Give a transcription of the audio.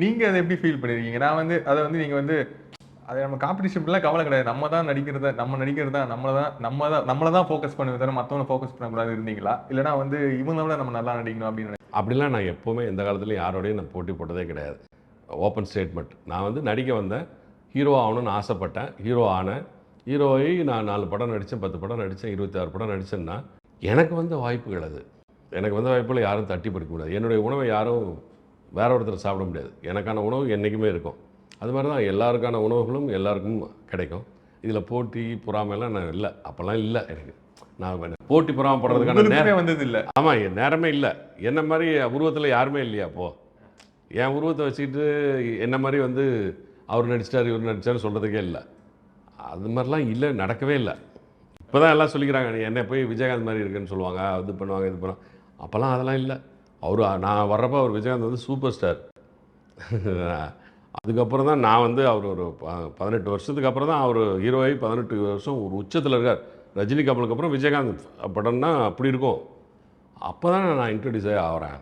நீங்க அதை எப்படி ஃபீல் பண்ணிருக்கீங்க? நான் வந்து அத வந்து நீங்க வந்து அது நம்ம காம்படிஷன்லாம் கவலை கிடையாது. நம்ம தான் நடிக்கிறத நம்ம நடிக்கிறது தான் நம்மள தான் ஃபோக்கஸ் பண்ணுமே தவிர மத்தவங்கள ஃபோக்கஸ் பண்ணக்கூடாது இருந்தீங்களா? இல்லன்னா வந்து இவங்கள விட நம்ம நல்லா நடிக்கணும் அப்படின்னு அப்படிலாம் நான் எப்போவுமே எந்த காலத்துலையும் யாரோடையும் நான் போட்டி போட்டதே கிடையாது. Open statement. நான் வந்து நடிக்க வந்தேன். ஹீரோ ஆகணும்னு ஆசைப்பட்டேன். ஹீரோ ஆனேன். ஹீரோவை நான் 4 படம் நடித்தேன், 10 படம் நடித்தேன், 26 படம் நடித்தேன்னா எனக்கு வந்த வாய்ப்புகள் அது. எனக்கு வந்த வாய்ப்புகளை யாரும் தட்டி பறிக்க முடியாது. என்னுடைய உணவை யாரும் வேற ஒருத்தர் சாப்பிட முடியாது. எனக்கான உணவு என்றைக்குமே இருக்கும். அது மாதிரி தான் எல்லாருக்கான உணவுகளும் எல்லாருக்கும் கிடைக்கும். இதில் போட்டி பொறாமைலாம் நான் இல்லை. அப்போல்லாம் இல்லை எனக்கு. நான் போட்டி பொறாமை போடுறதுக்கான நேரம் வந்தது இல்லை. ஆமாம், என் நேரமே இல்லை. என்ன மாதிரி உருவத்தில் யாருமே இல்லையா அப்போது. என் உருவத்தை வச்சுக்கிட்டு என்ன மாதிரி வந்து அவர் நடிச்சிட்டார் இவர் நடிச்சார்னு சொல்கிறதுக்கே இல்லை. அது மாதிரிலாம் இல்லை, நடக்கவே இல்லை. இப்போ தான் எல்லாம் சொல்லிக்கிறாங்க, நீ என்ன போய் விஜயகாந்த் மாதிரி இருக்குன்னு சொல்லுவாங்க, இது பண்ணுவாங்க இது பண்ணுவாங்க. அப்போல்லாம் அதெல்லாம் இல்லை. அவர் நான் வர்றப்போ அவர் விஜயகாந்த் வந்து சூப்பர் ஸ்டார். அதுக்கப்புறம் தான் நான் வந்து அவர் ஒரு 18 வருஷத்துக்கு அப்புறம் தான் அவர் ஹீரோவை 18 வருஷம் ஒரு உச்சத்தில் இருக்கார். ரஜினி கமலுக்கு அப்புறம் விஜயகாந்த் படம்னா அப்படி இருக்கும். அப்போ தான் நான் இன்ட்ரடியூஸ் ஆகிறேன்.